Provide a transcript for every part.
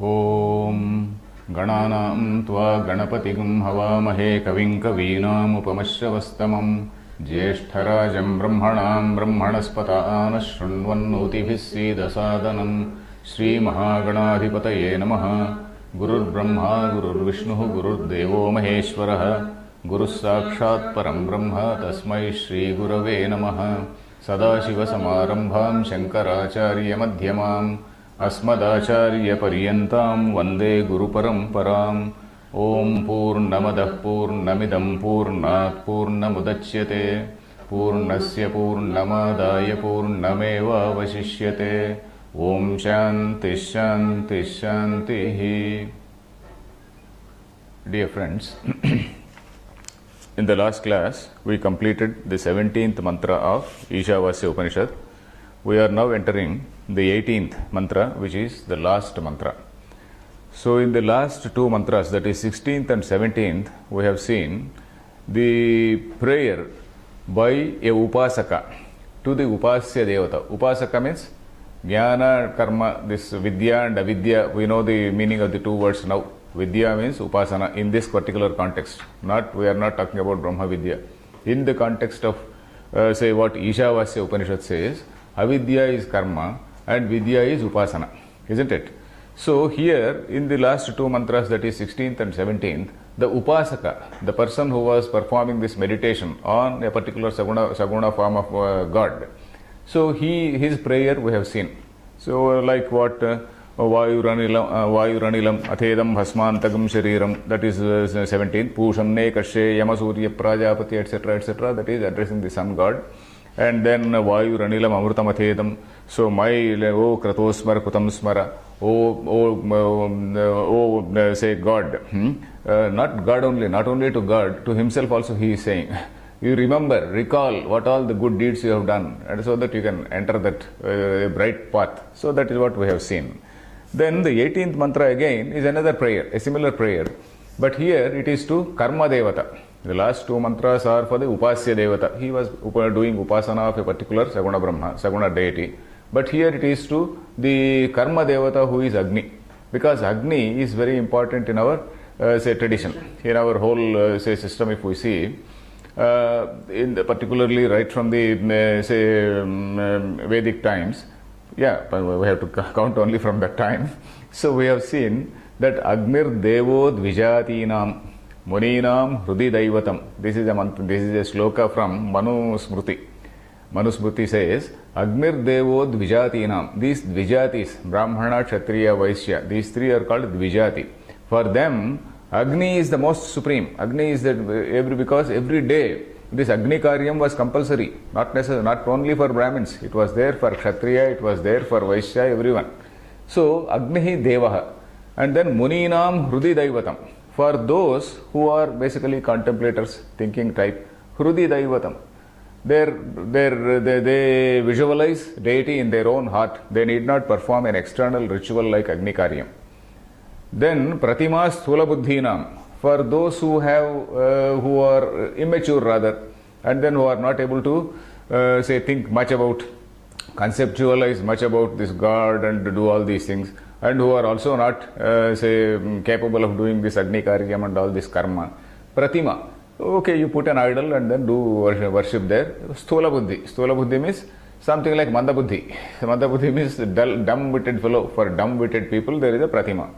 ॐ गणानां त्वा गणपतिगुं हवामहे कविं कवीनामुपमश्रवस्तमं ज्येष्ठराजं ब्रह्मणां ब्रह्मणस्पतानः शृण्वन्नोतिभिः सीदसादनं श्रीमहागणाधिपतये नमः। गुरुर्ब्रह्मा गुरुर्विष्णुः गुरुर्देवो महेश्वरः गुरुः साक्षात् परं ब्रह्म तस्मै श्रीगुरवे नमः। सदाशिवसमारम्भां शङ्कराचार्यमध्यमाम् अस्मदाचार्यपर्यन्तां वन्दे गुरुपरम्पराम्। ॐ पूर्णमदः पूर्णमिदं पूर्णात् पूर्णमुदच्यते पूर्णस्य पूर्णमादाय पूर्णमेवावशिष्यते। ॐ शान्तिः शान्तिः शान्तिः। Dear friends, in the last class we completed the 17th mantra of Ishavasya Upanishad. We are now entering the 18th mantra, which is the last mantra. So in the last two mantras, that is 16th and 17th, we have seen the prayer by a upasaka to the upasya devata. Upasaka means jnana, karma, this vidya and avidya. We know the meaning of the two words now. Vidya means upasana in this particular context. We are not talking about Brahma Vidya. In the context of say what Ishavasya Upanishad says, avidya is karma and vidya is upasana, isn't it? So here in the last two mantras, that is 16th and 17th, the upasaka, the person who was performing this meditation on a particular saguna form of God, so his prayer we have seen. So like what Vayuranilam Athedam Bhasmantagam Shariram, that is 17th, Pushamne Kashe Yamasurya Prajapati, etc., etc., that is addressing the sun god. And then Vayuranilam Amrutam Athedam, so my O Kratosmara Kutam Smara, say God, not God only, not only to God, to himself also he is saying. You remember, recall what all the good deeds you have done, and so that you can enter that bright path. So that is what we have seen. Then the 18th mantra again is another prayer, a similar prayer, but here it is to Karma Devata. The last two mantras are for the Upasya Devata. He was doing Upasana of a particular Saguna Brahma, Saguna deity. But here it is to the Karma Devata who is Agni. Because Agni is very important in our say tradition. In our whole say system, if we see, particularly right from the Vedic times, we have to count only from that time. So we have seen that Agnir Devo Dvijatinam Muninam Hrudi Daivatam. This is a sloka from Manu Smriti. Manu Smriti says, Agnir Devo Dvijatinam. These Dvijatis, Brahmana, Kshatriya, Vaishya, these three are called Dvijati. For them, Agni is the most supreme. Agni is because every day this Agni Karyam was compulsory, not only for Brahmins. It was there for Kshatriya, it was there for Vaishya, everyone. So Agnihi Devaha. And then Muninam Hrudi Daivatam. For those who are basically contemplators, thinking type, Hrudi Daivatam. They visualize deity in their own heart. They need not perform an external ritual like Agni Karyam. Then Pratima Sthula Buddhinam. For those who are immature rather, and then who are not able to think much about, conceptualize much about this God and do all these things, and who are also not capable of doing this Agni Karyam and all this karma. Pratima. Okay, you put an idol and then do worship there. Sthula Buddhi. Sthula Buddhi means something like Manda Buddhi. Manda Buddhi means dumb-witted fellow. For dumb-witted people, there is a Pratima.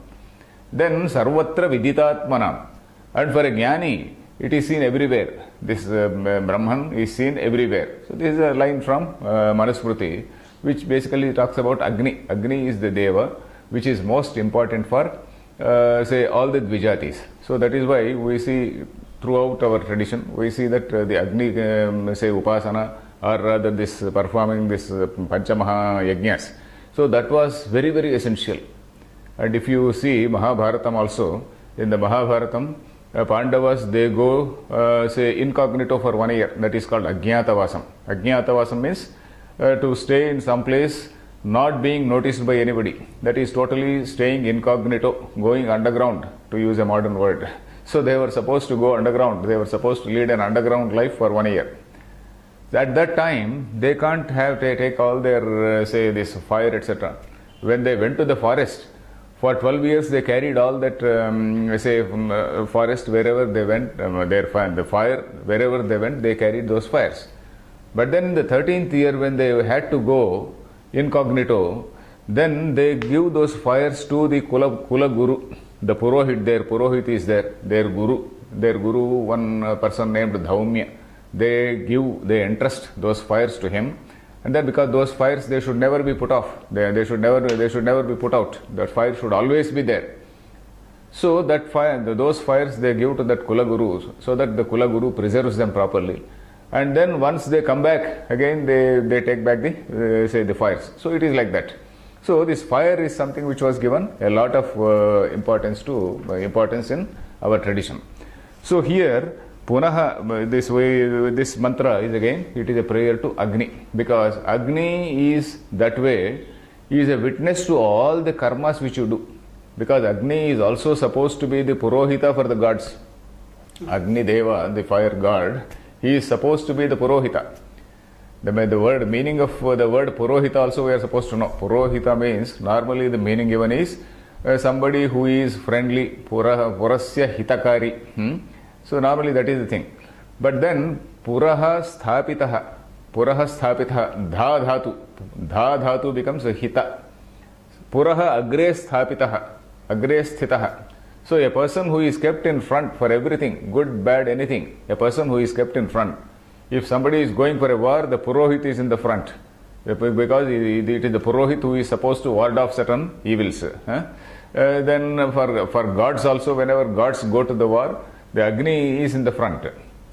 Then Sarvatra Viditatmanam. And for a Jnani, it is seen everywhere. This Brahman is seen everywhere. So this is a line from Manusmriti, which basically talks about Agni. Agni is the Deva, which is most important for all the Dvijatis. So that is why we see throughout our tradition, we see that the Agni Upasana, or rather this performing this Panchamaha Yajnas. So that was very, very essential. And if you see Mahabharatam also, in the Mahabharatam, Pandavas, they go incognito for 1 year. That is called Ajñātavāsam. Ajñātavāsam means to stay in some place not being noticed by anybody. That is totally staying incognito, going underground, to use a modern word. So they were supposed to go underground. They were supposed to lead an underground life for 1 year. At that time, they can't take all their this fire, etc. When they went to the forest For 12 years they carried all that, forest wherever they went, the fire, wherever they went, they carried those fires. But then in the 13th year, when they had to go incognito, then they give those fires to the Kula Guru, the Purohit. Their Purohit is there, their Guru, one person named Dhaumya. They entrust those fires to him. And then because those fires, they should never be put off. They should never be put out. That fire should always be there. So that fire, those fires they give to that Kula Guru, so that the Kula Guru preserves them properly. And then once they come back, again they take back the fires. So it is like that. So this fire is something which was given a lot of importance in our tradition. So here, Punaha, this mantra is again, it is a prayer to Agni, because Agni is that way, he is a witness to all the karmas which you do. Because Agni is also supposed to be the Purohita for the gods. Agni Deva, the fire god, he is supposed to be the Purohita. The meaning of the word Purohita also we are supposed to know. Purohita means, normally the meaning given is somebody who is friendly, Purasya Hitakari. So normally that is the thing. But then Puraha Sthapitaha, Dha Dhatu becomes a Hita. Puraha Agre Sthapitaha, Agre Sthitaha. So a person who is kept in front for everything, good, bad, anything, a person who is kept in front. If somebody is going for a war, the Purohit is in the front, because it is the Purohit who is supposed to ward off certain evils. Then for gods also, whenever gods go to the war, the Agni is in the front.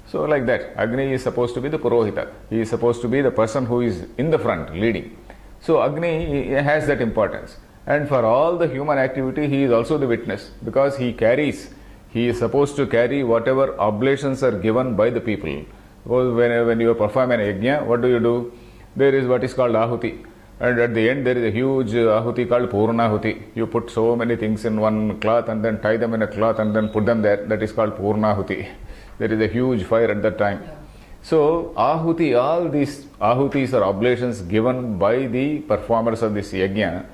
So like that, Agni is supposed to be the Purohita. He is supposed to be the person who is in the front, leading. So Agni has that importance. And for all the human activity, he is also the witness, because he is supposed to carry whatever oblations are given by the people. Because when you perform an yajna, what do? There is what is called Ahuti. And at the end, there is a huge Ahuti called Purnahuti. You put so many things in one cloth and then tie them in a cloth and then put them there. That is called Purnahuti. There is a huge fire at that time. So Ahuti, all these Ahutis or oblations given by the performers of this yajna,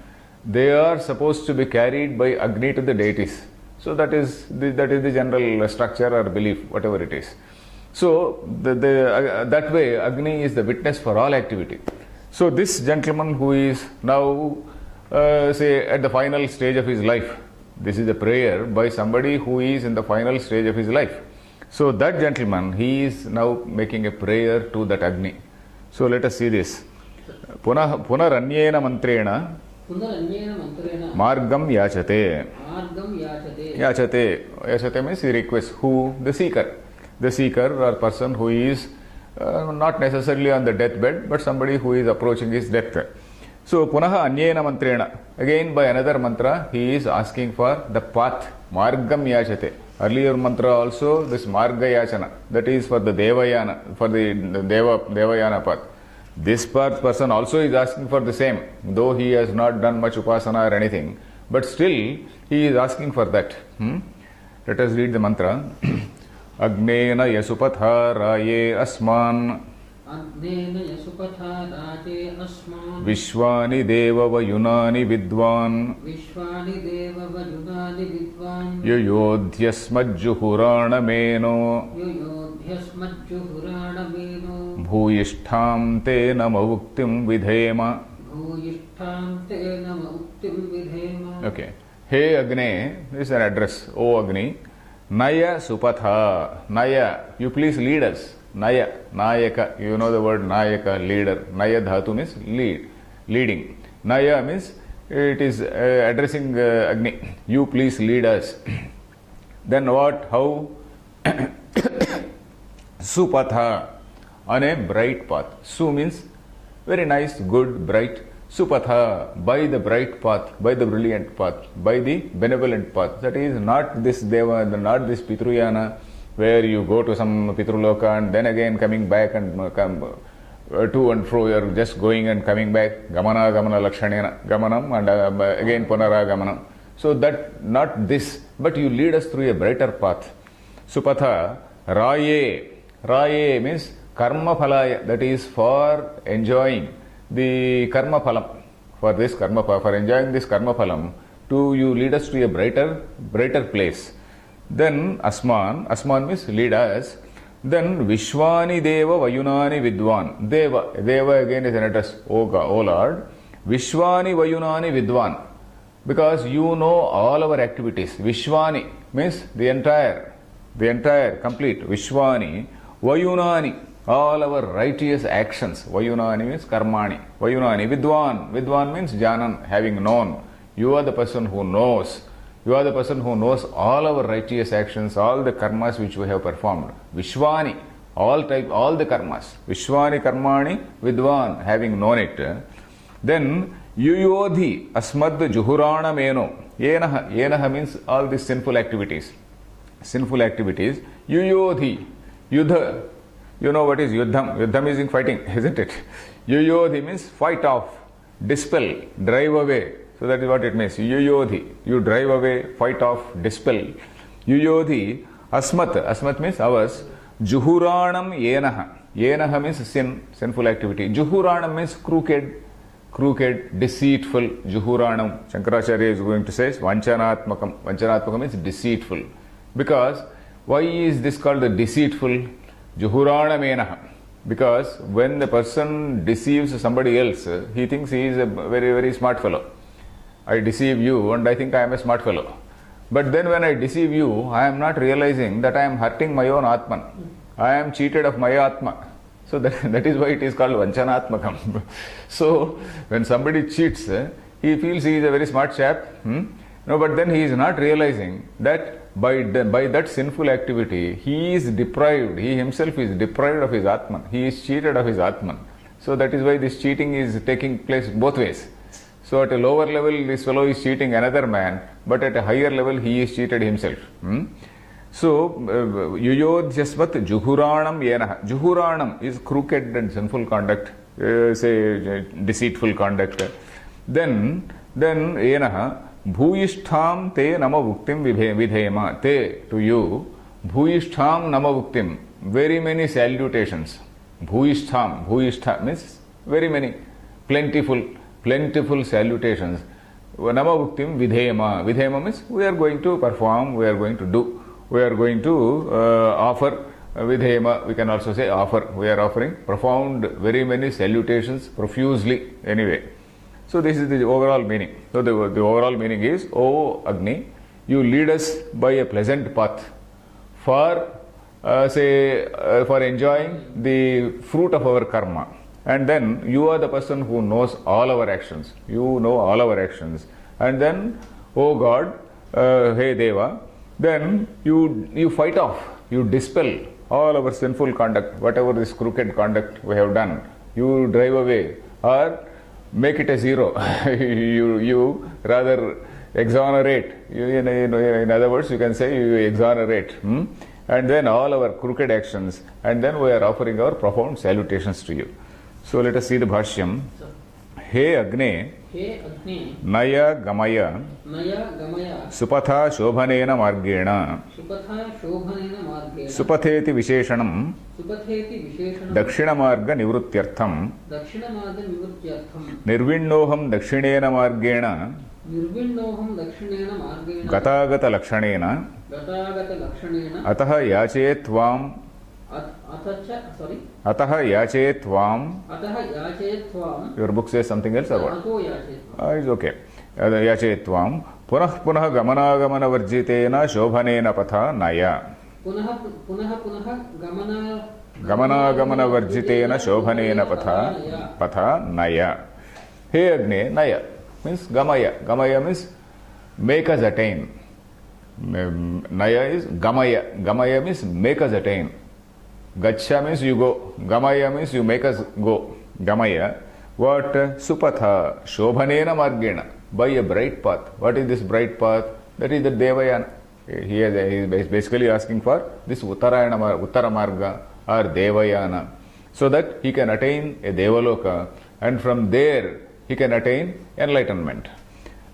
they are supposed to be carried by Agni to the deities. So that is the general structure or belief, whatever it is. So that way Agni is the witness for all activity. So this gentleman who is now at the final stage of his life, this is a prayer by somebody who is in the final stage of his life. So that gentleman, he is now making a prayer to that Agni. So let us see this. Punaranyena mantrena margam yachate. Yachate means he requests. Who? The seeker. The seeker or person who is not necessarily on the deathbed, but somebody who is approaching his death. So punaha anyena mantrena, again by another mantra, he is asking for the path. Margam yachate. Earlier mantra also, this marga yachana, that is for the devayana, for the devayana path. This person also is asking for the same, though he has not done much upasana or anything, but still he is asking for that. Let us read the mantra. Agnena yasupatha raye asman Vishwani deva vayunani vidwan Yuyodhyasmajjuhurana meno Bhuyishtham te namavuktim vidhema. Okay. Hey Agni, this is an address. O Agni, Naya Supatha. Naya, you please lead us. Naya, Nayaka, you know the word Nayaka, leader. Naya dhatu means leading. Naya means it is addressing Agni. You please lead us. Then what? How? Supatha, on a bright path. Su means very nice, good, bright. Supatha, by the bright path, by the brilliant path, by the benevolent path. That is not this Deva, not this Pitruyana, where you go to some Pitruloka and then again coming back and come to and fro, you are just going and coming back. Gamana lakshanena, gamanam and again punara gamanam. So that, not this, but you lead us through a brighter path. Supatha, raye. Raye means karma phalaya, that is for enjoying the karma phalam. For enjoying this karma phalam, to you lead us to a brighter place. Then asman means lead us. Then Vishwani Deva Vayunani Vidwan. Deva again is an address. O Lord, Vishwani Vayunani Vidwan. Because you know all our activities. Vishwani means the entire, complete. Vishwani, Vayunani, all our righteous actions. Vayunani means karmani. Vayunani, Vidwan. Vidwan means janan, having known. You are the person who knows. You are the person who knows all our righteous actions, all the karmas which we have performed. Vishwani, all the karmas. Vishwani karmani, Vidwan, having known it. Then Yuyodhi, Asmad Juhurana Meno. Yenaha means all these sinful activities. Yuyodhi, Yudha. You know what is Yuddham? Yuddham is in fighting, isn't it? Yuyodhi means fight off, dispel, drive away. So that is what it means. Yuyodhi, you drive away, fight off, dispel. Yuyodhi, Asmat means ours. Juhuranam Yenaha. Yenaha means sinful activity. Juhuranam means crooked, deceitful. Juhuranam. Shankaracharya is going to say Vanchanatmakam. Vanchanatmakam means deceitful. Because why is this called the deceitful? Juhuranam Yenaha. Because when the person deceives somebody else, he thinks he is a very, very smart fellow. I deceive you and I think I am a smart fellow. But then when I deceive you, I am not realizing that I am hurting my own Atman. I am cheated of my Atma. So that is why it is called Vanchanatmakam. So when somebody cheats, he feels he is a very smart chap. No, but then he is not realizing that by that sinful activity, he is deprived. He himself is deprived of his Atman. He is cheated of his Atman. So that is why this cheating is taking place both ways. So at a lower level, this fellow is cheating another man, but at a higher level, he is cheated himself. So, Yuyodhyasvat Juhuranam Yenaha. Juhuranam is crooked and sinful conduct, say deceitful conduct. Then Yenaha Bhuyishtham te namavuktim vidhema. Te, to you, Bhuyishtham namavuktim, very many salutations. Bhuyishtha means very many, plentiful salutations. Namavuktim vidhema. Vidhema means we are going to perform, we are going to do, we are going to offer. Vidhema, we can also say offer. We are offering profound, very many salutations profusely. Anyway, so this is the overall meaning. So the overall meaning is, O Agni, you lead us by a pleasant path for for enjoying the fruit of our karma. And then you are the person who knows all our actions. You know all our actions. And then, O God, hey Deva, then you fight off, you dispel all our sinful conduct, whatever this crooked conduct we have done. You drive away or make it a zero. you rather exonerate. In other words, you can say you exonerate. And then all our crooked actions. And then we are offering our profound salutations to you. So let us see the Bhashyam. He Agne, Naya Gamaya, Supatha Shobhanena Margena, Supatheti Visheshanam, Dakshina Marga Nivrutyartham, Nirvinnoham Dakshinena Margena, Gatagata Lakshanena, Ataha Yache Tvam, Ataha Yache Tvam. Your book says something else or what? It's okay. Yache Tvam. Punah Gamana Varjitena Shobhanena Patha Naya. Gamana Varjitena Shobhanena Patha Naya. Hey Agne, Naya means Gamaya. Gamaya means make us attain. Naya is Gamaya. Gamaya means make us attain. Gacha means you go. Gamaya means you make us go. Gamaya. What? Supatha. Shobhanena Margena. By a bright path. What is this bright path? That is the Devayana. He is basically asking for this Uttara Marga or Devayana. So that he can attain a Devaloka and from there he can attain enlightenment.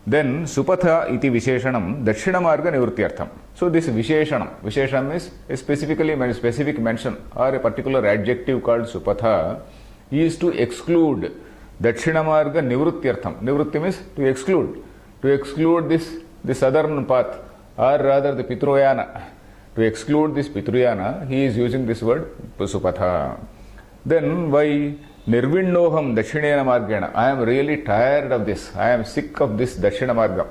Then Supatha iti Visheshanam Dakshina Marga Nivrutyartham. So this Visheshanam is a specific mention or a particular adjective called Supatha is to exclude Dakshina Marga Nivrutyartham. Nivrutti means to exclude. to exclude this southern path, or rather the Pitruyana. To exclude this Pitruyana, he is using this word Pasupatha. Then why Nirvinnoham Dashinena Margena? I am really tired of this. I am sick of this Dashina Margam.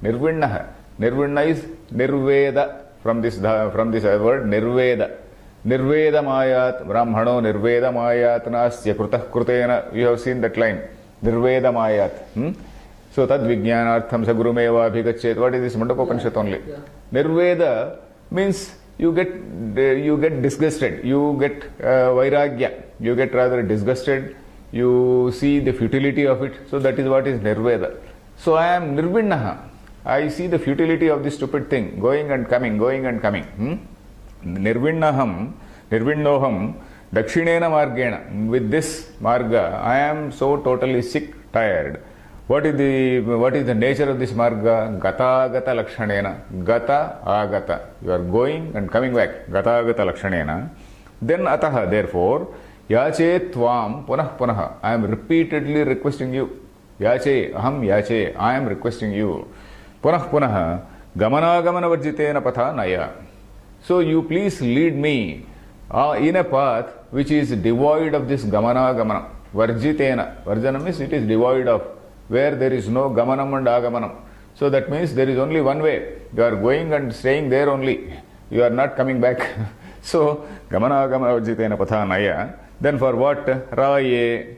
Nirvinnaha. Nirvinna is Nirveda from this word Nirveda. Nirveda Mayat Brahmano Nirveda Mayat Nasya Krutah Krutena. You have seen that line. Nirveda Mayat. So Tad Vijnanartham Sagurumeva Bhigachet. What is this? Mundakopanishad only. Nirveda means you get disgusted, you get vairagya, you get rather disgusted, you see the futility of it. So that is what is Nirveda. So I am Nirvinnaha. I see the futility of this stupid thing, going and coming, going and coming. Nirvinnoham, Dakshinena Margena. With this Marga, I am so totally sick, tired. What is the nature of this marga? Gata agata lakshanena. Gata agata. You are going and coming back. Gata agata lakshanena. Then ataha, therefore, yache tvam punah punaha. I am repeatedly requesting you. Yache, aham yache. I am requesting you. Punah punaha. Gamanagamana varjitena patha naya. So you please lead me in a path which is devoid of this gamana. Varjitena. Varjana means it is devoid of, where there is no gamanam and agamanam. So that means there is only one way. You are going and staying there only. You are not coming back. So, gamana agamana vajjitena patha naya. Then for what? Rai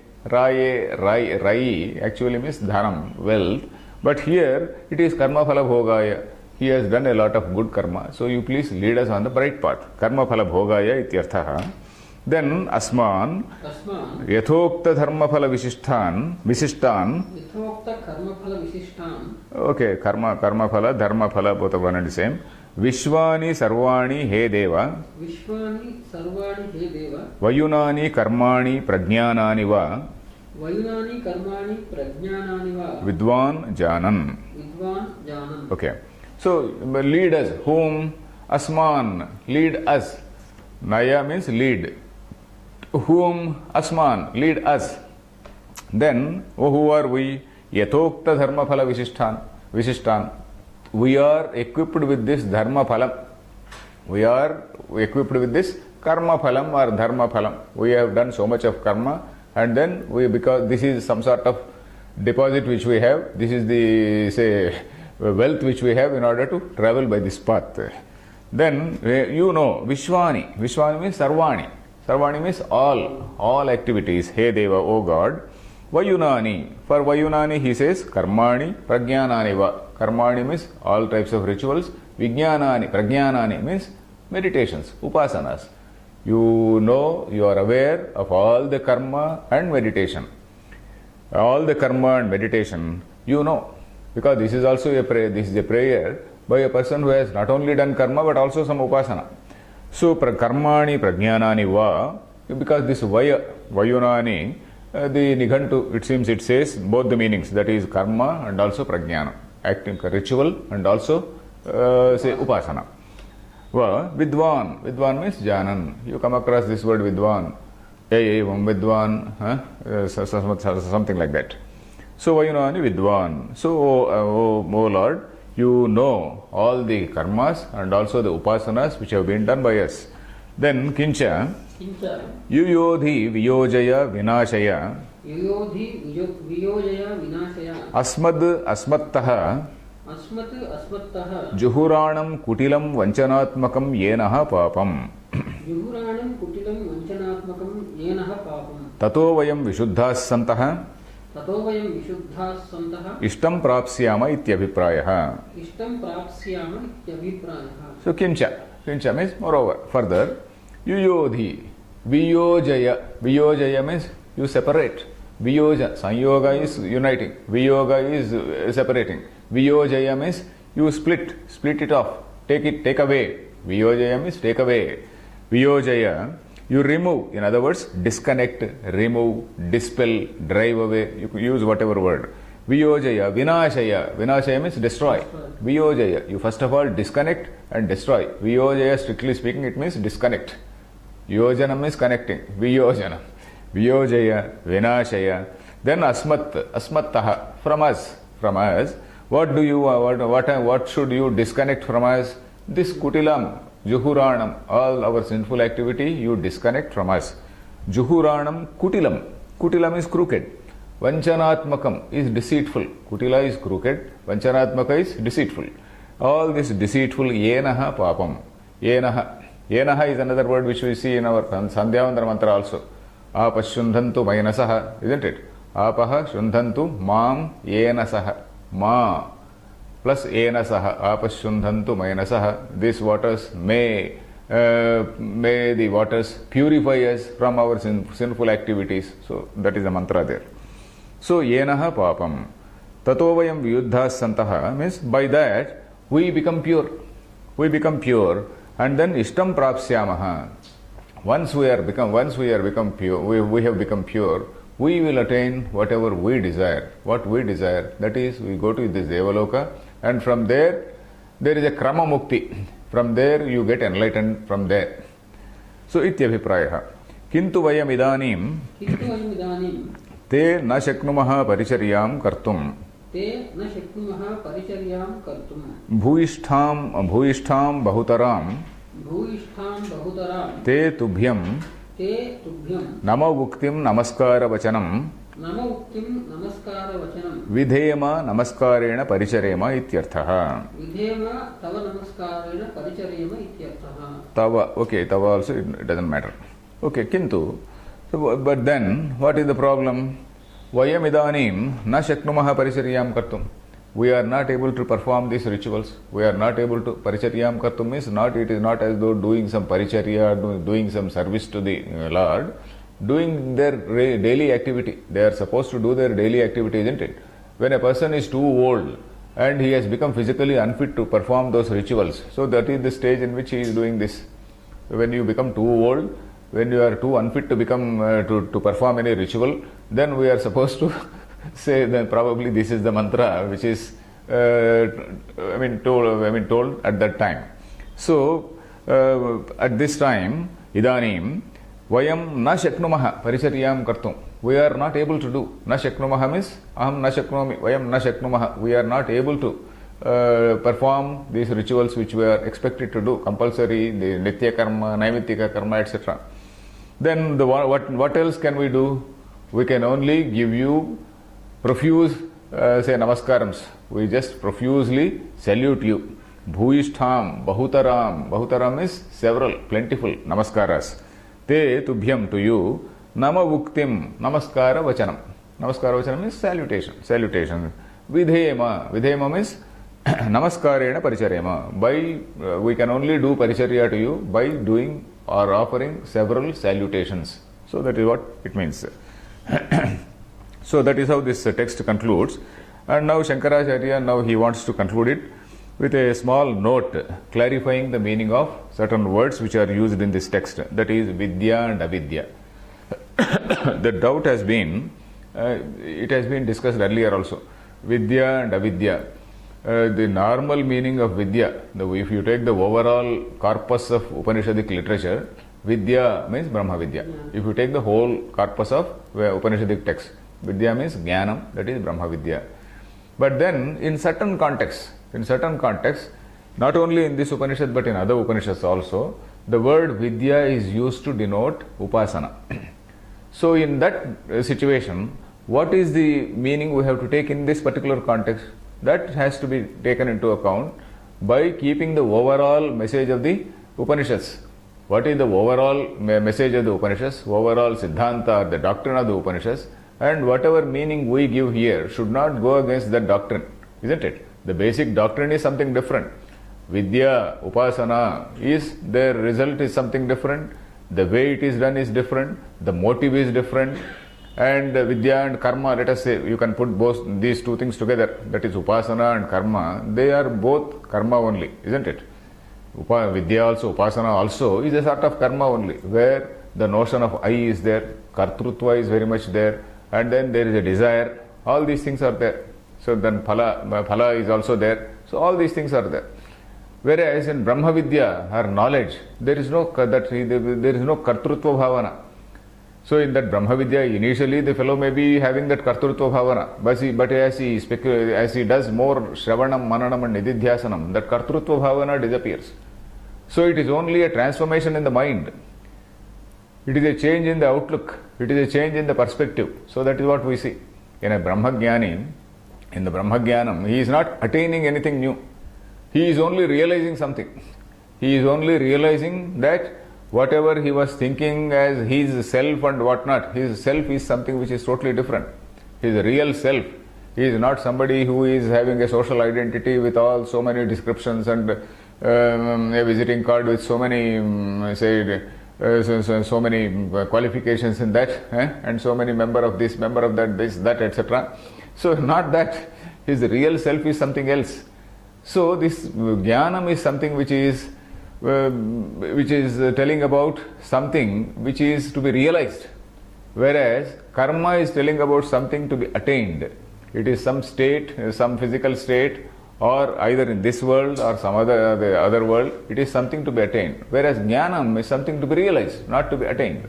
actually means dhanam, wealth. But here it is karma phala bhogaya. He has done a lot of good karma. So you please lead us on the bright path. Karma phala bhogaya ityarthaha. Then asman yathokta dharma phala visishtan. Yathokta karma phala visishtan. Okay, karma phala, dharma phala, both of one and the same. Vishwani sarvani he deva. Vishwani sarvani he deva. Vayunani karmani prajnanani va. Vayunani karmani prajnanani va. Vidwan janan. Okay. So lead us. Whom? Asman. Lead us. Naya means lead. Whom? Asman. Lead us. Then, who are we? Yathokta dharma phala visishtan. We are equipped with this dharma phalam. We are equipped with this karma phalam or dharma phalam. We have done so much of karma, and then because this is some sort of deposit which we have, this is the wealth which we have in order to travel by this path. Then Vishwani. Vishwani means Sarvani. Sarvani means all activities. Hey Deva, O God. Vayunani. For Vayunani he says Karmani Prajnanani va. Karmani means all types of rituals. Vijnanani, Prajnanani means meditations, upasanas. You know, you are aware of all the karma and meditation. All the karma and meditation, you know. Because this is also a prayer. This is a prayer by a person who has not only done karma but also some upasana. So, karmani prajnanani va, because this vayunani, the Nighantu, it seems it says both the meanings, that is karma and also prajnana, acting ritual and also say upasana. Va, vidwan. Vidwan means janan. You come across this word vidwan. Evam vidwan, something like that. So, vayunani vidwan. So, O Lord, you know all the karmas and also the upasanas which have been done by us. Then kincha yuyodhi viyojaya vinashaya asmad asmattaha juhuranam kutilam vanchanatmakam yenaha papam tato vayam vishuddhas santaha Ishtam prapsyama ityabhiprayah. So kincha. Kincha means moreover. Further, yuyodhi. Viyojaya. Viyojaya means you separate. Viyoja. Sanyoga is uniting. Viyoga is separating. Viyojaya means you split it off. Take away. Viyojaya means take away. Viyojaya. You remove, in other words, disconnect, remove, dispel, drive away. You could use whatever word. Viyojaya, vinashaya. Vinashaya means destroy. Viyojaya, you first of all disconnect and destroy. Viyojaya, strictly speaking, it means disconnect. Yojana means connecting. Viyojana. Viyojaya, vinashaya. Then asmattaha, from us. What do you what should you disconnect from us? This kutilam, juhuranam, all our sinful activity you disconnect from us. Juhuranam kutilam. Kutilam is crooked. Vanchanatmakam is deceitful. Kutila is crooked. Vanchanatmaka is deceitful. All this deceitful yenaha papam. Yenaha. Yenaha is another word which we see in our Sandhyavandana mantra also. Apashyundhantu mainasaha, isn't it? Apaha shundhantu mam yenasaha. Ma plus enasaha. Apashyundhantu mainasaha. These waters may the waters purify us from our sinful activities. So that is the mantra there. So yenaha papam. Tato vayam viyuddhas santaha means by that we become pure. We become pure and then ishtam prapsyamaha. Once we have become pure, we have become pure, we will attain whatever we desire. What we desire, that is, we go to this Devaloka, and from there is a krama mukti. From there you get enlightened from there. So ityabhiprayaha. Kintu vayam idanim te na shaknumaha paricharyam kartum. Te na shaknumaha paricharyam kartum. Bhuishtham bahutaram. Bhuishtham bahutaram. Te tubhyam. Te tubhyam. Namavuktim namaskara vachanam. Namavuktim namaskara vachanam. Vidhema namaskarena paricharema ityarthaha. Vidhema tava namaskarena paricharema ityarthaha. Tava, okay, tava also it doesn't matter. Okay, kintu. So, but then, what is the problem? Vayam idanim na shaknumaha paricharyam kartum. We are not able to perform these rituals. We are not able to. Paricharyam kartum means it is not as though doing some paricharya, doing some service to the Lord, doing their daily activity. They are supposed to do their daily activity, isn't it? When a person is too old and he has become physically unfit to perform those rituals, so that is the stage in which he is doing this. When you become too old, when you are too unfit to become to perform any ritual, then we are supposed to say that probably this is the mantra which is told at that time. So at this time, idanim vayam na shaknumaha paricharyam kartum. We are not able to do. Na shaknumaha means aham na shaknomi, vayam na shaknumaha. We are not able to perform these rituals which we are expected to do, compulsory, the nitya karma, naimittika karma, etc. Then what else can we do? We can only give you profuse, say namaskarams. We just profusely salute you. Bhuishtham, bahutaram. Bahutaram is several, plentiful namaskaras. Te tubhyam, to you. Namavuktim, namaskara vachanam. Namaskara vachanam is salutation. Vidhema. Vidhema means namaskarena paricharema. By we can only do paricharya to you by doing or offering several salutations. So that is what it means. So that is how this text concludes. And now Shankaracharya, now he wants to conclude it with a small note clarifying the meaning of certain words which are used in this text. That is vidya and avidya. The doubt has been, it has been discussed earlier also. Vidya and avidya. The normal meaning of vidya, if you take the overall corpus of Upanishadic literature, vidya means Brahma Vidya. If you take the whole corpus of Upanishadic text, vidya means jnanam, that is Brahma Vidya. But then in certain contexts, not only in this Upanishad but in other Upanishads also, the word vidya is used to denote upasana. So in that situation, what is the meaning we have to take in this particular context? That has to be taken into account by keeping the overall message of the Upanishads. What is the overall message of the Upanishads? Overall Siddhanta, the doctrine of the Upanishads, and whatever meaning we give here should not go against that doctrine, isn't it? The basic doctrine is something different. Vidya, upasana, their result is something different. The way it is done is different. The motive is different. And vidya and karma, let us say, you can put both these two things together, that is upasana and karma, they are both karma only, isn't it? Vidya also, upasana also is a sort of karma only, where the notion of I is there, kartrutva is very much there, and then there is a desire, all these things are there. So then phala is also there, so all these things are there. Whereas in Brahma Vidya, her knowledge, there is no kartrutva bhavana. So in that Brahma Vidya, initially the fellow may be having that Kartrutva Bhavana, but as he does more Shravanam, Mananam and Nididhyasanam, that Kartrutva Bhavana disappears. So it is only a transformation in the mind. It is a change in the outlook. It is a change in the perspective. So that is what we see. In a Brahmagyani, in the Brahmagyanam, he is not attaining anything new. He is only realizing something. He is only realizing that whatever he was thinking as his self and whatnot, his self is something which is totally different. His real self is not somebody who is having a social identity with all so many descriptions and a visiting card with so many, so many qualifications in that, and so many member of this, member of that, this, that, etc. So not that. His real self is something else. So this jnanam is something which is telling about something which is to be realized, whereas karma is telling about something to be attained. It is some state, some physical state, or either in this world or some other world. It is something to be attained, whereas jnanam is something to be realized, not to be attained.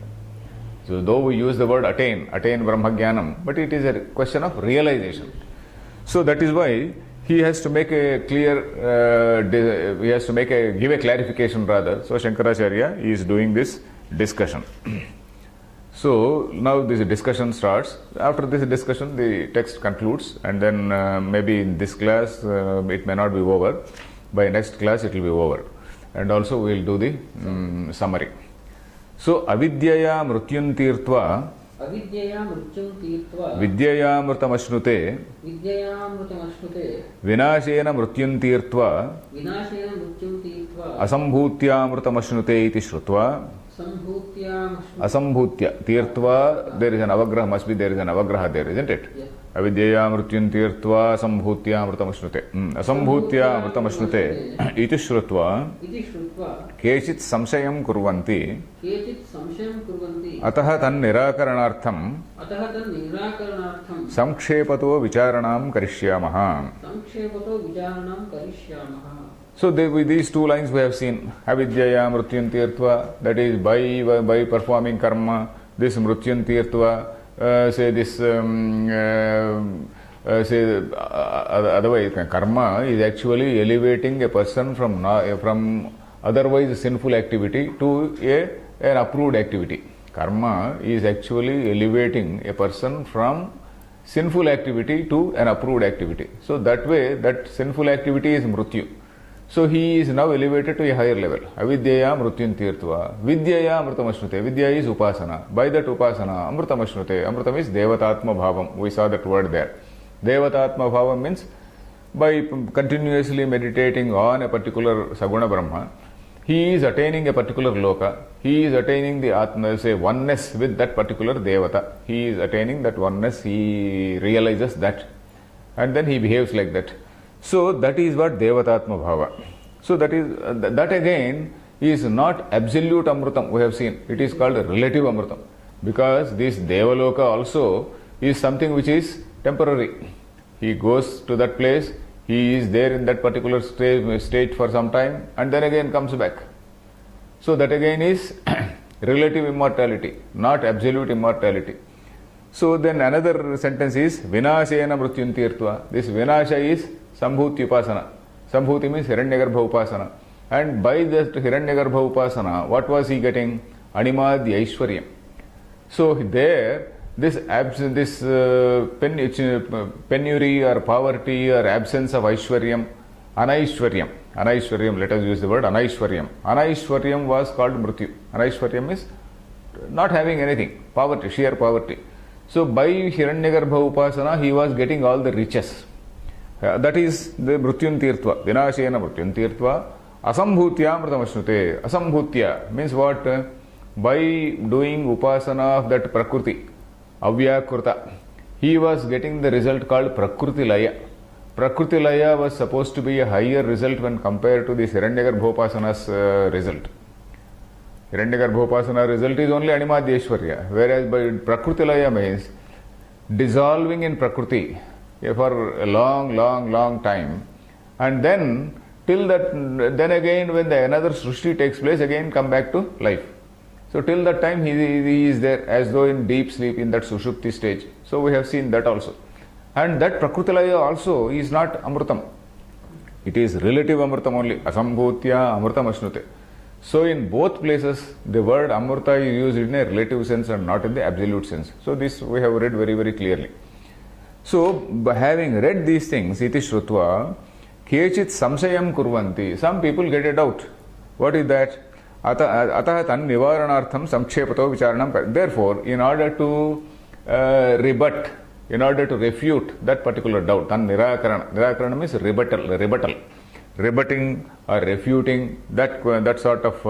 So though we use the word attain Brahmagyanam, but it is a question of realization. So that is why he has to make a clear, give a clarification rather. So Shankaracharya is doing this discussion. So now this discussion starts. After this discussion, the text concludes, and then maybe in this class it may not be over. By next class it will be over, and also we will do the summary. So avidyaya mrutyun tirtva vidyayamrutamashnuते vinashena mrutyun tirtva asambhutyamrutamashnuते iti shrutva. Asambhutya tirtva, there is an avagraha, must be there is an avagraha there, isn't it? Yes. Avidyaya mrutyun tirtva asambhutya amrutamashnute. Asambhutya amrutamashnute iti shrutva kechit samshayam kurvanti atah tan nirakaranaartham samkshepato vicharanam karishyamaha. So with these two lines we have seen avidyaya mrutyun tirtva, that is by performing karma, this mrutyun tirtva, otherwise karma is actually elevating a person from otherwise sinful activity to an approved activity. Karma is actually elevating a person from sinful activity to an approved activity. So that way, that sinful activity is mrutyu. So he is now elevated to a higher level. Avidyaya mrutyun tirtva vidyaya amrutamashnute. Vidya is upasana. By that upasana, amrutamashnute. Amrutam is devatatma bhavam. We saw that word there. Devatatma bhavam means by continuously meditating on a particular saguna brahma, he is attaining a particular loka. He is attaining the atma, oneness with that particular devata. He is attaining that oneness. He realizes that, and then he behaves like that. So that is what Devatatma Bhava. So that again is not absolute Amrutam, we have seen. It is called relative Amrutam. Because this Devaloka also is something which is temporary. He goes to that place, he is there in that particular state for some time, and then again comes back. So that again is relative immortality, not absolute immortality. So then another sentence is Vinashena Mrutyun Tirtva. This Vinasha is Sambhuti Upasana. Sambhuti means Hiranyagarbha Upasana. And by that Hiranyagarbha Upasana, what was he getting? Animadya Aishwaryam. So there, this penury or poverty or absence of Aishwaryam, Anaishwaryam, let us use the word Anaishwaryam. Anaishwaryam was called Mrityu. Anaishwaryam is not having anything, poverty, sheer poverty. So by Hiranyagarbha Upasana, he was getting all the riches. That is the Mrutyun Tirtva. Vinashena Mrutyun Tirtva Asambhutya Mrutamashnute. Asambhutya means what? By doing upasana of that Prakriti, Avyakruta, he was getting the result called Prakriti Laya. Prakriti Laya was supposed to be a higher result when compared to the Hiranyagarbha Upasana's result. Hiranyagarbha Upasana result is only Animadyeshwarya, whereas by Prakriti Laya means dissolving in Prakriti for a long time, and then till that, then again when the another Srishti takes place, again come back to life. So till that time he is there as though in deep sleep in that sushupti stage. So we have seen that also. And that Prakrutilaya also is not Amrutam. It is relative Amrutam only. Asambhutya Amrutam Ashnute. So in both places the word Amrita is used in a relative sense and not in the absolute sense. So this we have read very, very clearly. So by having read these things, iti shrutva, kechit samsayam kurvanti. Some people get a doubt. What is that? Atah tan nivaranartham samkshepato vicharanam. Therefore, in order to rebut, in order to refute that particular doubt, tan nirakarana. Nirakarana means rebuttal. Rebutting or refuting that sort of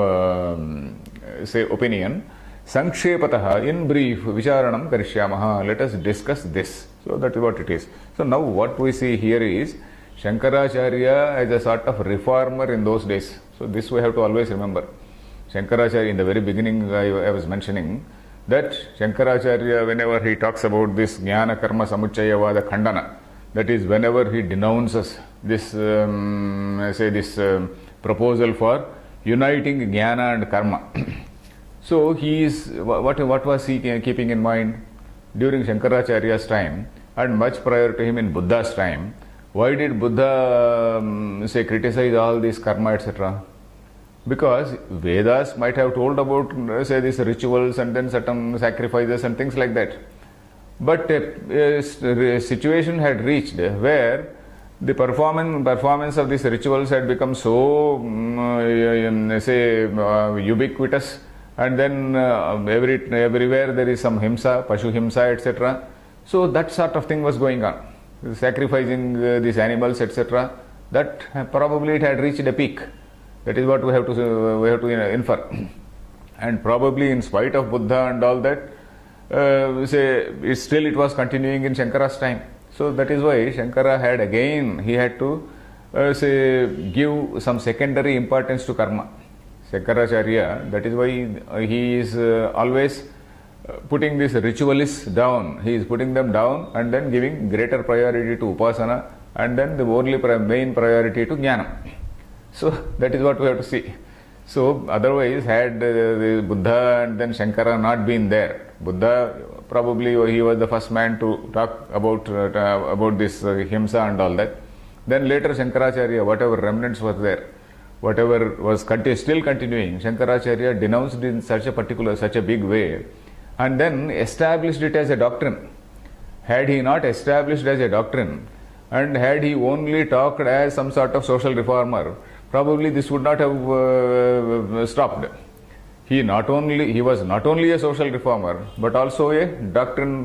say opinion. Sankshepatah, in brief, vicharanam karishyamaha. Let us discuss this. So that is what it is. So now what we see here is Shankaracharya as a sort of reformer in those days. So this we have to always remember. Shankaracharya, in the very beginning I was mentioning that Shankaracharya, whenever he talks about this Jnana Karma Samuchayavada Khandana, that is whenever he denounces this proposal for uniting Jnana and Karma. So he is, what was he keeping in mind? During Shankaracharya's time and much prior to him in Buddha's time, why did Buddha criticize all this karma, etc.? Because Vedas might have told about these rituals and then certain sacrifices and things like that. But a situation had reached where the performance of these rituals had become so ubiquitous, and then everywhere there is some himsa, pashu himsa, etc. So that sort of thing was going on, sacrificing these animals, etc. That probably it had reached a peak. That is what we have to infer. And probably in spite of Buddha and all that, still it was continuing in Shankara's time. So that is why Shankara had to give some secondary importance to karma. Shankaracharya, that is why he is always putting these ritualists down. He is putting them down and then giving greater priority to Upasana and then the only main priority to Jnana. So that is what we have to see. So otherwise, had the Buddha and then Shankara not been there, Buddha probably he was the first man to talk about this himsa and all that. Then later Shankaracharya, whatever remnants was there, whatever was still continuing, Shankaracharya denounced in such a big way and then established it as a doctrine. Had he not established as a doctrine and had he only talked as some sort of social reformer, probably this would not have stopped. He was not only a social reformer, but also a doctrine,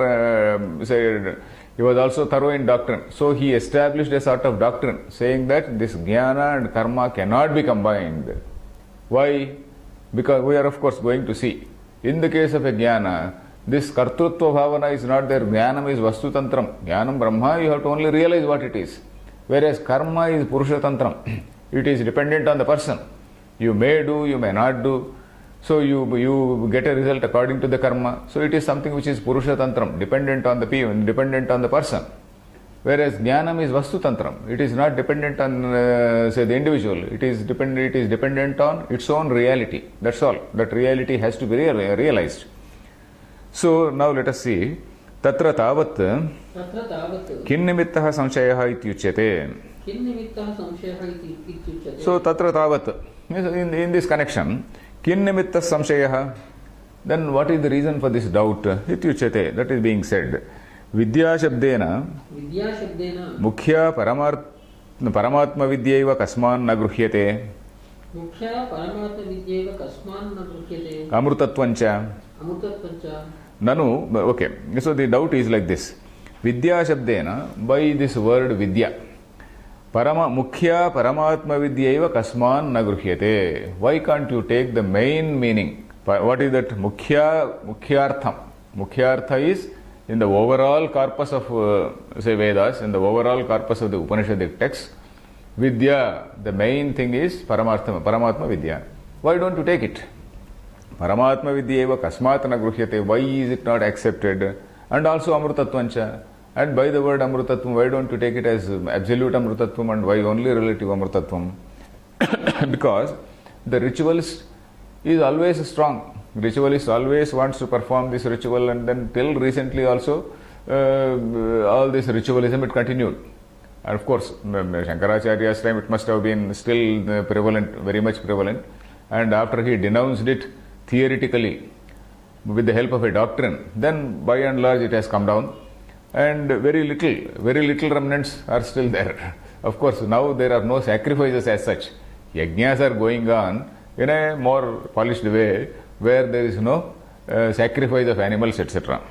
he was also thorough in doctrine. So he established a sort of doctrine saying that this jnana and karma cannot be combined. Why? Because we are of course going to see. In the case of a jnana, this kartrutva bhavana is not there. Jnanam is vastu tantram. Jnanam brahma, you have to only realize what it is. Whereas karma is purusha tantram. It is dependent on the person. You may do, you may not do. So you get a result according to the karma. So it is something which is purusha tantram, dependent on the person. Whereas jnanam is vastu tantram. It is not dependent on the individual. It is dependent on its own reality. That's all. That reality has to be realized. So now let us see. Tatra tavat kinnimittah samshayah ityuchyate. So tatra tavat, in this connection, kinnimittah samshayah, then what is the reason for this doubt? Ityuchyate, that is being said. Vidya shabdena mukhya paramatma vidyaiva kasman na gruhyate amrutatvancha nanu. Okay, so the doubt is like this. Vidya shabdena, by this word vidya, mukhya paramatma vidyaiva kasman na gruhyate. Why can't you take the main meaning? What is that? Mukhyartham. Mukhyartha is in the overall corpus of Vedas, in the overall corpus of the Upanishadic text, Vidya, the main thing is Paramatma Vidya. Why don't you take it? Paramatma Vidya eva kasmatana gruhyate. Why is it not accepted? And also Amrutatvancha. And by the word Amrutatvam, why don't you take it as absolute Amrutatvam and why only relative Amrutatvam? Because the ritualist is always strong. Ritualist always wants to perform this ritual, and then till recently also all this ritualism it continued. And of course, Shankaracharya's time it must have been still prevalent, very much prevalent. And after he denounced it theoretically with the help of a doctrine, then by and large it has come down, and very little remnants are still there. Of course, now there are no sacrifices as such. Yajnas are going on in a more polished way where there is no sacrifice of animals, etc.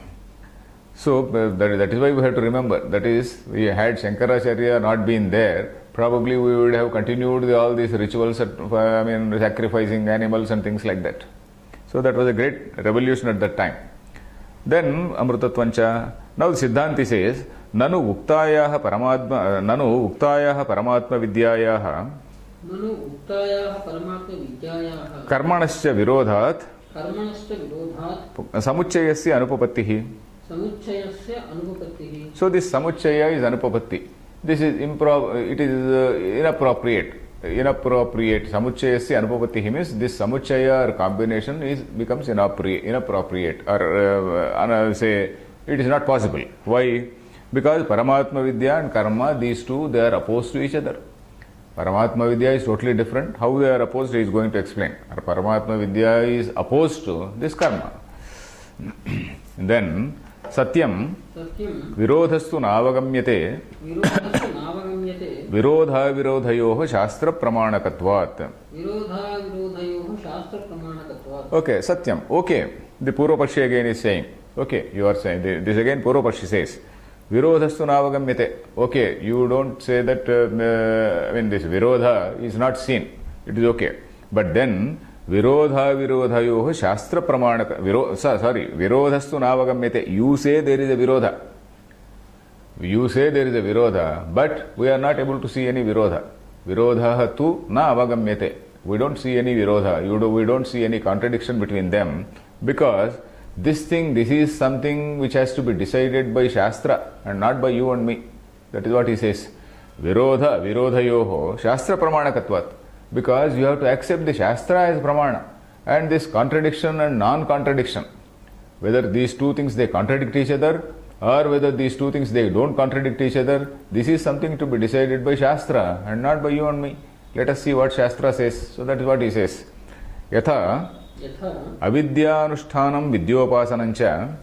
So that is why we have to remember, that is, we had Shankaracharya not been there, probably we would have continued all these rituals, sacrificing animals and things like that. So that was a great revolution at that time. Then Amrutatvancha. Now the Siddhanti says, Nanu uktayaha paramatma vidyayaha karmanascha virodhat samuchayasya anupapattihi. So this samuchaya is anupapatti. This is it is inappropriate. Samuchayasya anupapattihi means this samuchaya or combination becomes inappropriate, or say it is not possible. Why? Because Paramatma Vidya and Karma, these two, they are opposed to each other. Paramatma Vidya is totally different. How they are opposed, he is going to explain. Or Paramatma Vidya is opposed to this Karma. Then Satyam Virodhastu Navagamyate Virodha Virodhayoho Shastra Pramanakatvat. Okay, Satyam. Okay, the Purvapaksha again is saying. Okay, you are saying, this again Purvapaksha says, Virodhastu Navagamyate. Okay, you don't say that, this Virodha is not seen. It is okay. But then, Virodha Virodhayoho Shastra Pramanaka. Virodhastu Navagamyate. You say there is a Virodha. You say there is a Virodha, but we are not able to see any Virodha. Virodha tu na avagamyate. We don't see any Virodha. We don't see any contradiction between them, because this is something which has to be decided by Shastra and not by you and me. That is what he says. Virodha, Virodhayoho, Shastra Pramanakatvat. Because you have to accept the Shastra as Pramana. And this contradiction and non-contradiction, whether these two things they contradict each other, or whether these two things they don't contradict each other, this is something to be decided by Shastra and not by you and me. Let us see what Shastra says. So that is what he says. Yatha avidyanushtanam vidyopasanancha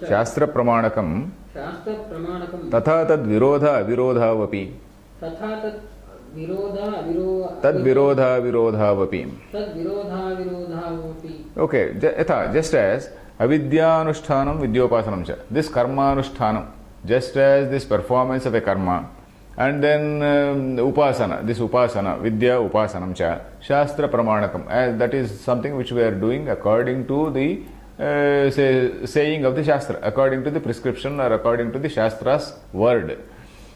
shastra pramanakam tatha tad virodha avirodhavapi tad virodha avirodhavapi. Okay, yatha, just as avidyanushtanam vidyopasanamcha, this karma anushtanam, just as this performance of a karma, and then upasana, this upasana, vidya upasanam cha, shastra pramanakam, that is something which we are doing according to the saying of the shastra, according to the prescription or according to the shastra's word.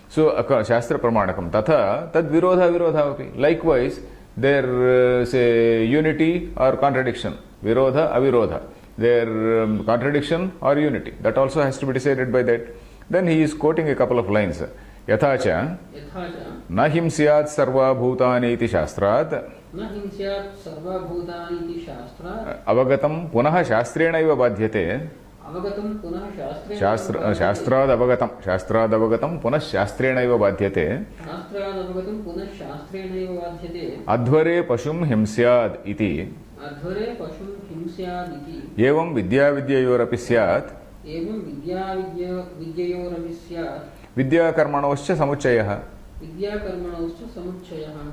So shastra pramanakam tatha tad virodha virodhavapi. Likewise, their say unity or contradiction, virodha avirodha, their contradiction or unity, that also has to be decided by that. Then he is quoting a couple of lines. Yathacha na himsyat sarva bhutani iti shastrat avagatam punaha shastrena iva badhyate. Shastrad avagatam punah shastrena iva badhyate. Adhvare pashum himsyad iti evam vidya vidyayorapi syat vidya karmanoscha samuchayah.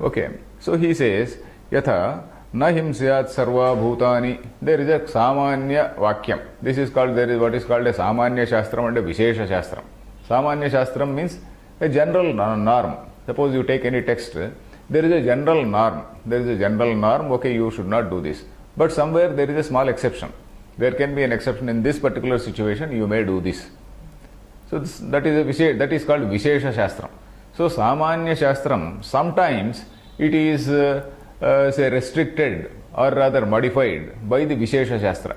Okay, so he says yatha na himsyat sarva bhutani. There is a samanya vakyam. This is called, there is what is called a samanya shastram and a vishesha shastram. Samanya shastram means a general norm. Suppose you take any text, there is a general norm. There is a general norm, okay, you should not do this. But somewhere there is a small exception. There can be an exception. In this particular situation, you may do this. So that is called Vishesha Shastram. So Samanya Shastram, sometimes it is say restricted or rather modified by the Vishesha Shastra,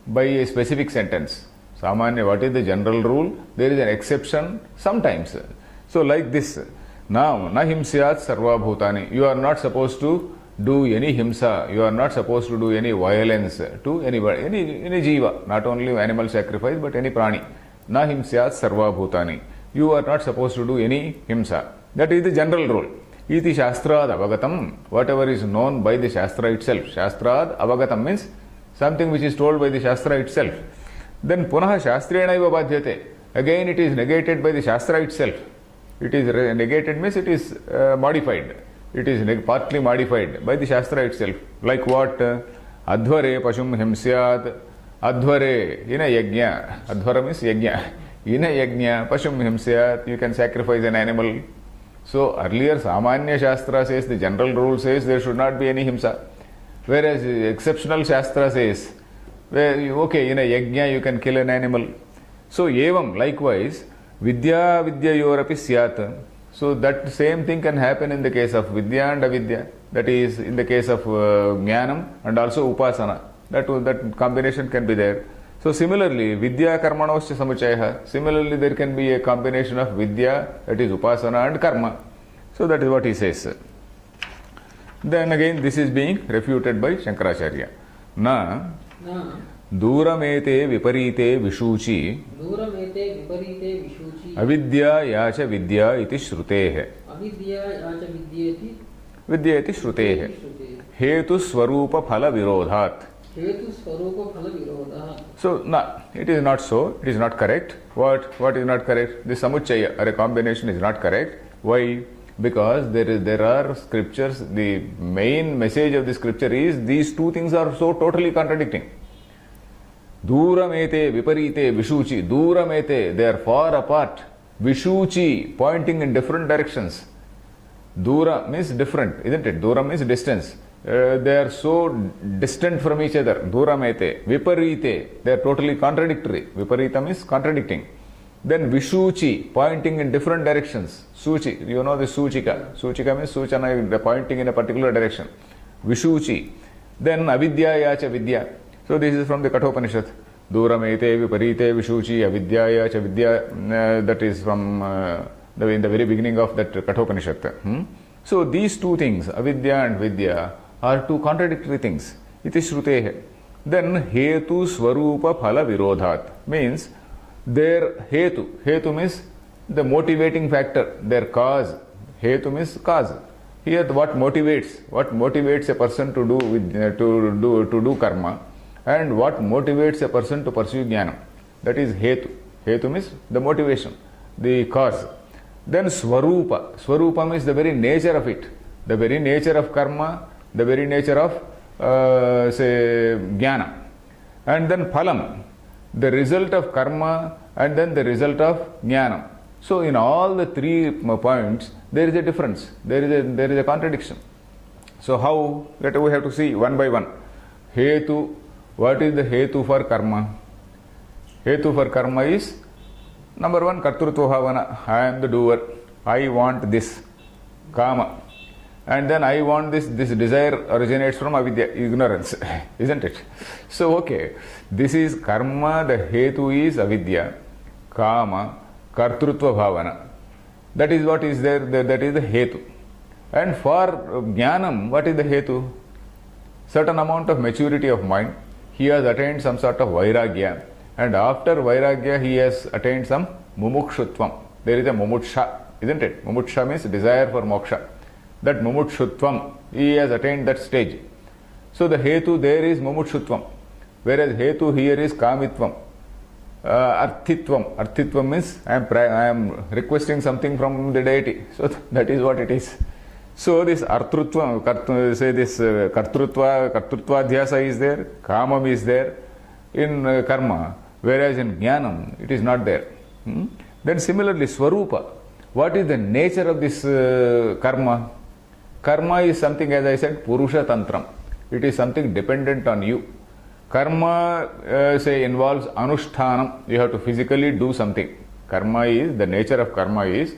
by a specific sentence. Samanya, what is the general rule? There is an exception sometimes. So like this, now na himsyat sarva bhutani. You are not supposed to do any himsa, you are not supposed to do any violence to anybody, any jiva, not only animal sacrifice but any prani. Na himsyat sarva bhutani. You are not supposed to do any himsa. That is the general rule. Iti shastrad avagatam, whatever is known by the shastra itself. Shastrad avagatam means something which is told by the shastra itself. Then punaha shastriyanaiva badhyate. Again it is negated by the shastra itself. It is negated means it is modified. It is partly modified by the shastra itself. Like what? Adhvare pashum himsyat. Adhvare, in a yajna. Adhvara means yajna. In a yajna, pashum himsyat. You can sacrifice an animal. So earlier Samanya Shastra says, the general rule says there should not be any himsa. Whereas exceptional Shastra says, okay, in a yajna you can kill an animal. So evam, likewise, vidya vidyayorapi syat. So that same thing can happen in the case of vidya and avidya. That is in the case of jnanam and also upasana. That combination can be there. So similarly, vidya karmanosya samuchaya. Similarly, there can be a combination of vidya, that is upasana, and karma. So that is what he says. Then again, this is being refuted by Shankaracharya. Na duramete viparite vishuchi avidya yacha vidya iti shrutehe. Vidya iti shrutehe. Hetu swarupa phala virodhat. So, no, it is not so. It is not correct. What is not correct? The samuchaya or a combination is not correct. Why? Because there are scriptures. The main message of the scripture is these two things are so totally contradicting. Duramete, viparite, vishuchi. Duramete, they are far apart. Vishuchi, pointing in different directions. Dura means different, isn't it? Dura means distance. They are so distant from each other. Duramete, viparite, they are totally contradictory. Viparita means contradicting. Then vishuchi, pointing in different directions. Suchi, you know the suchika. Suchika means suchana, pointing in a particular direction. Vishuchi. Then avidya yacha vidya. So this is from the Kathopanishad. Duramete, viparite, vishuchi, avidya yacha vidya. That is from in the very beginning of that Kathopanishad. So these two things, avidya and vidya, are two contradictory things. Iti shrutehe. Then hetu swarupa phala virodhat means their hetu. Hetu means the motivating factor, their cause. Hetu means cause. Here what motivates a person to do karma, and what motivates a person to pursue jnana. That is hetu. Hetu means the motivation, the cause. Then swarupa. Swarupa means the very nature of it. The very nature of karma, the very nature of say jnana. And then phalam, the result of karma, and then the result of jnana. So in all the 3 points, there is a difference. There is a contradiction. So how? That we have to see one by one. Hetu. What is the hetu for karma? Hetu for karma is number 1, kartrutva bhavana. I am the doer. I want this. Kama. And then I want this desire originates from avidya, ignorance, isn't it? So, okay, this is karma, the hetu is avidya, kama, kartrutva bhavana. That is what is there, that is the hetu. And for jnanam, what is the hetu? Certain amount of maturity of mind. He has attained some sort of vairagya. And after vairagya, he has attained some mumukshutvam. There is a mumuksha, isn't it? Mumuksha means desire for moksha. That mumukshutvam, he has attained that stage. So the hetu there is mumukshutvam. Whereas hetu here is kamitvam. Arthitvam. Arthitvam means I am requesting something from the deity. So that is what it is. So this artrutvam, kartrutva is there, kamam is there in karma, whereas in jnanam it is not there. Then similarly swarupa. What is the nature of this karma? Karma is something, as I said, purusha tantram. It is something dependent on you. Karma involves anushtanam. You have to physically do something. Karma is, the nature of karma is,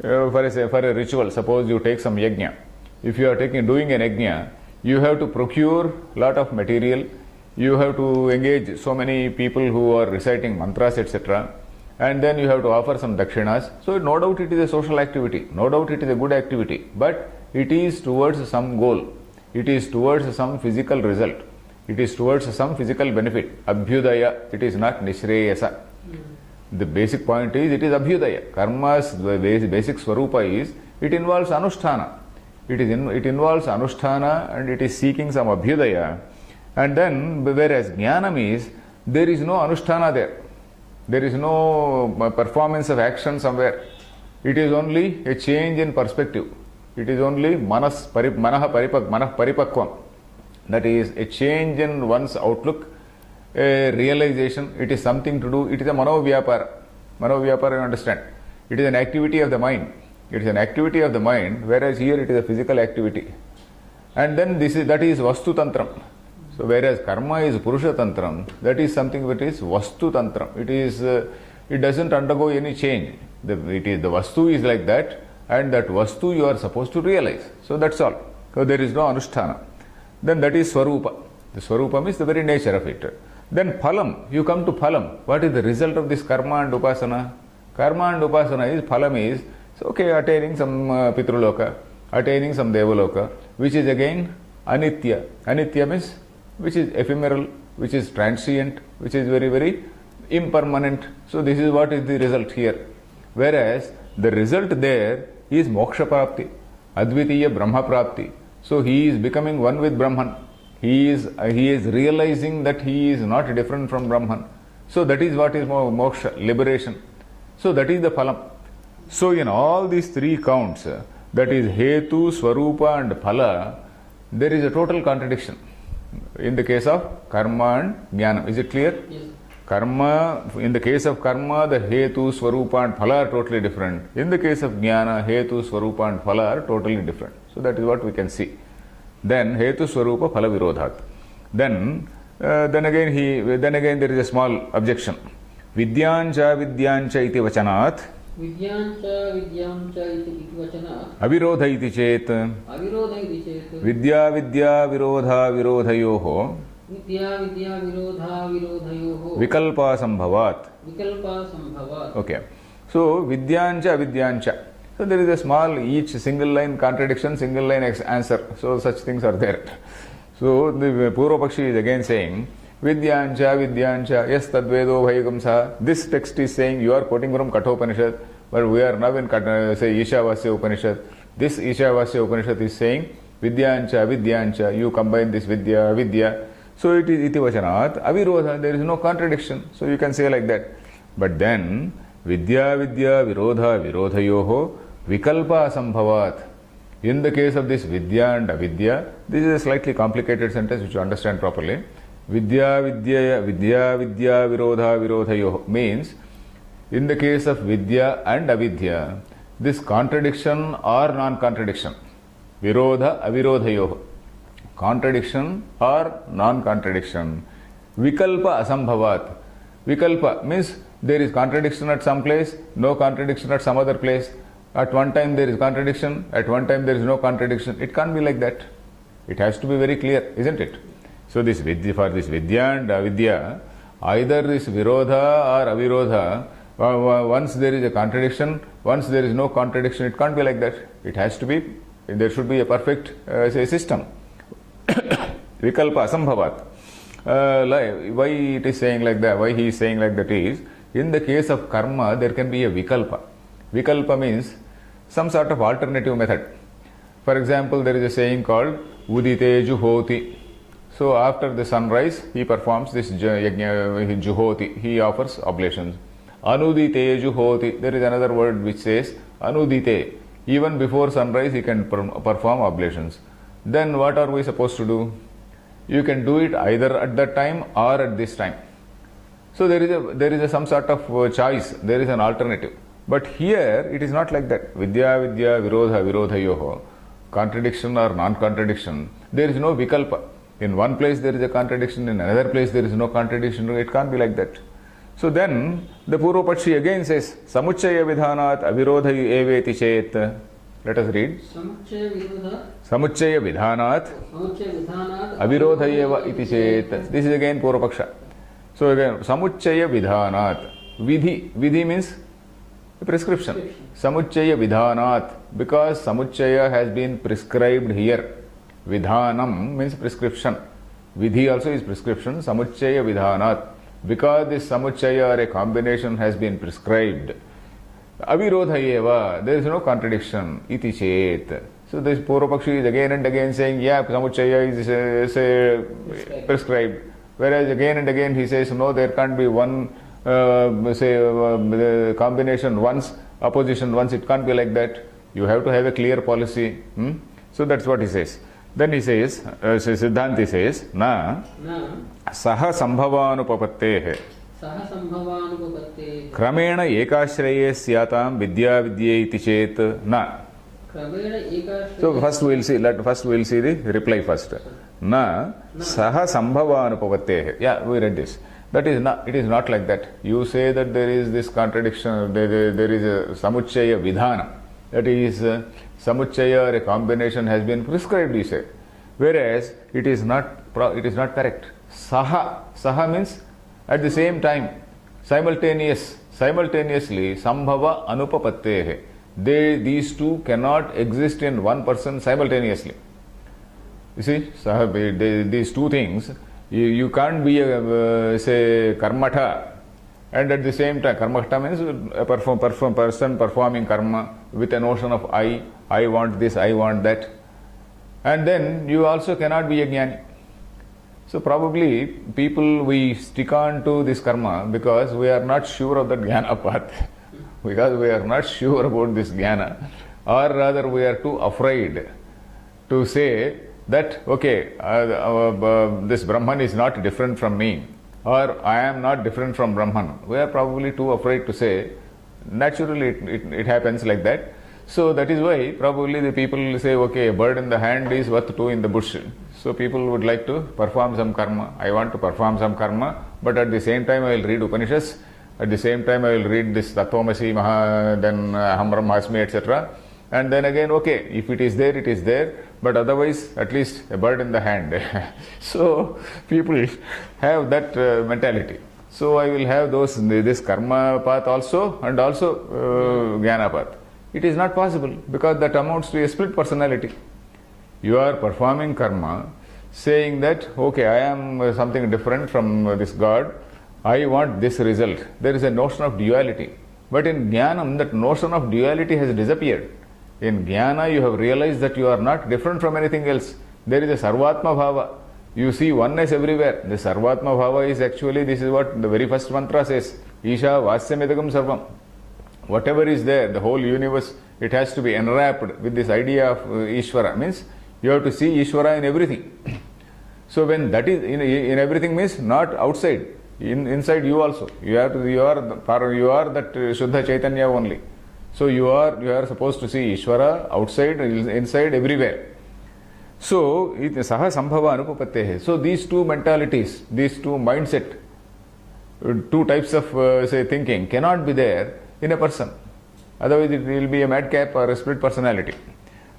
for a ritual, suppose you take some yajna. If you are doing an yajna, you have to procure lot of material. You have to engage so many people who are reciting mantras, etc. And then you have to offer some dakshinas. So no doubt it is a social activity. No doubt it is a good activity. But it is towards some goal. It is towards some physical result. It is towards some physical benefit. Abhyudaya, it is not nishreyasa. The basic point is it is abhyudaya. Karma's basic swarupa is it involves anusthana. It involves anusthana and it is seeking some abhyudaya. And then whereas jnanam is there is no anusthana there. There is no performance of action somewhere. It is only a change in perspective. It is only manah paripakvam. That is a change in one's outlook, a realization. It is something to do. It is a manovyapara. Manovyapara, you understand. It is an activity of the mind. It is an activity of the mind, whereas here it is a physical activity. And then that is vastu tantram. So whereas karma is purusha tantram, that is something that is vastu tantram. It doesn't undergo any change. The vastu is like that, and that vastu you are supposed to realize. So that's all. So there is no anusthana. Then that is swarupa. The swarupa means the very nature of it. Then phalam, you come to phalam. What is the result of this karma and upasana? Karma and upasana is, phalam is, so okay, attaining some pitruloka, attaining some devaloka, which is again anitya. Anitya means which is ephemeral, which is transient, which is very, very impermanent. So this is what is the result here. Whereas the result there is moksha prapti, advitiya brahma prapti. So he is becoming one with Brahman. He is realizing that he is not different from Brahman. So that is what is moksha, liberation. So that is the phalam. So in all these three counts, that is hetu, swarupa and phala, there is a total contradiction. In the case of karma and jnana. Is it clear? Yes. Karma, in the case of karma, the hetu, swarupa and phala are totally different. In the case of jnana, hetu, swarupa and phala are totally different. So that is what we can see. Then hetu, swarupa, phala virodhat. Then again there is a small objection. Vidyancha iti vachanat. Vidyancha iti vachanat. Avirodha iti chet. Avirodha iti chet. Vidya virodha virodhayoho. Vidya virodha virodhayoho. Vikalpa sambhavat. Vikalpa sambhavat. Okay. So vidyancha. So there is a small, each single line contradiction, single line answer. So such things are there. So the Purva Pakshi is again saying, Vidyancha, yes tadvedo bhaigamsa. This text is saying, you are quoting from Kathopanishad, but we are now in say Ishavasya Upanishad. This Ishavasya Upanishad is saying, Vidyancha, you combine this Vidya. So it is iti vachanat, avirodha, there is no contradiction. So you can say like that. But then, Vidya virodha virodhayoho vikalpa sambhavat. In the case of this Vidya and Avidya, this is a slightly complicated sentence which you understand properly. Vidya virodha virodhayoho means, in the case of Vidya and Avidya, this contradiction or non-contradiction. Virodha avirodhayoho. Contradiction or non-contradiction. Vikalpa asambhavat. Vikalpa means there is contradiction at some place, no contradiction at some other place. At one time there is contradiction, at one time there is no contradiction. It can't be like that. It has to be very clear, isn't it? So this Vidya, for this Vidya and Avidya, either this Virodha or Avirodha, once there is a contradiction, once there is no contradiction, it can't be like that. It has to be, there should be a perfect system. Vikalpa asambhavat. Why it is saying like that? Why he is saying like that is, in the case of karma, there can be a vikalpa. Vikalpa means some sort of alternative method. For example, there is a saying called Udite Juhoti. So after the sunrise, he performs this Juhoti. He offers oblations. Anudite Juhoti. There is another word which says Anudite. Even before sunrise, he can perform oblations. Then what are we supposed to do? You can do it either at that time or at this time. So there is some sort of choice. There is an alternative. But here it is not like that. Vidya virodha virodhayoho. Contradiction or non-contradiction. There is no vikalpa. In one place there is a contradiction, in another place there is no contradiction. It can't be like that. So then the Purva Pakshi again says, Samuchaya vidhanat avirodha eveti chet. Let us read. Samuchaya vidhanat avirodha iti chet. This is again Purva Paksha. So again, Samuchaya vidhanat. Vidhi means prescription. Samuchaya vidhanat. Because Samuchaya has been prescribed here. Vidhanam means prescription. Vidhi also is prescription. Samuchaya vidhanat. Because this samuchaya or a combination has been prescribed. Avirodha eva. There is no contradiction. Iti chet. So this Purvapakshi is again and again saying, yeah, samuchaya is prescribed. Whereas again and again he says, no, there can't be one combination once, opposition once. It can't be like that. You have to have a clear policy. So that's what he says. Then he says, Siddhanti says, na saha sambhavanupapattehe kramena ekashraye syatam vidya vidye iti chet na. So first we'll see the reply first. Na saha sambhavanupapattehe. Yeah, we read this. That is not, it is not like that. You say that there is this contradiction, there is a samuchaya vidhana. That is, samuchaya or a combination has been prescribed, you say. Whereas it is not correct. Saha means at the same time, simultaneously, sambhava anupapattehe. These two cannot exist in one person simultaneously. You see, these two things, you can't be say karmatha and at the same time, karmatha means a person performing karma with a notion of I want this, I want that. And then you also cannot be a jnani. So probably people, we stick on to this karma because we are not sure of that jnana path. Because we are not sure about this jnana, or rather we are too afraid to say that, okay, this Brahman is not different from me, or I am not different from Brahman. We are probably too afraid to say. Naturally it happens like that. So that is why probably the people say, okay, a bird in the hand is worth two in the bush. So people would like to perform some karma. I want to perform some karma, but at the same time I will read Upanishads, at the same time I will read this Tattvamasi, then Aham Brahmasmi, etc. And then again, okay, if it is there, it is there, but otherwise at least a bird in the hand. So people have that mentality. So I will have this karma path also and also jnana path. It is not possible because that amounts to a split personality. You are performing karma saying that, okay, I am something different from this God, I want this result. There is a notion of duality. But in jnanam, that notion of duality has disappeared. In jnana, you have realized that you are not different from anything else. There is a sarvatma bhava. You see oneness everywhere. The sarvatma bhava is actually, this is what the very first mantra says, Isha vasyamidagam sarvam. Whatever is there, the whole universe, it has to be enwrapped with this idea of Ishvara. Means you have to see Ishvara in everything. So when that is in everything means not outside, inside you also. You are that Shuddha Chaitanya only. So you are supposed to see Ishvara outside, inside, everywhere. So saha sambhava anupapattehe. So these two mentalities, these two mindset, two types of say thinking cannot be there in a person. Otherwise it will be a madcap or a split personality.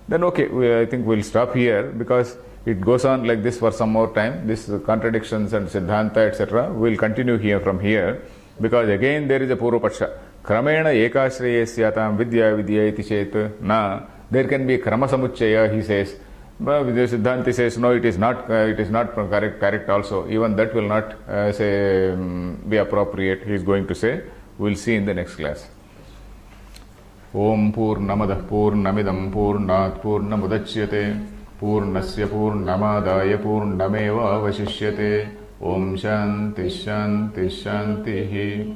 Then okay, I think we'll stop here because it goes on like this for some more time. This contradictions and Siddhanta, etc. We'll continue here from here because again there is a Purvapaksha. Kramena ekashraye syatam vidya vidya iti chet na. There can be krama samuchaya, he says. But Siddhanti says no, it is not correct also. Even that will not be appropriate, he is going to say. We'll see in the next class. Om Purnamadah Purnamidam Purnat Purnamudachyate Purnasya Purnamadaya Purnameva Vasishyate. Om Shanti Shanti Shanti.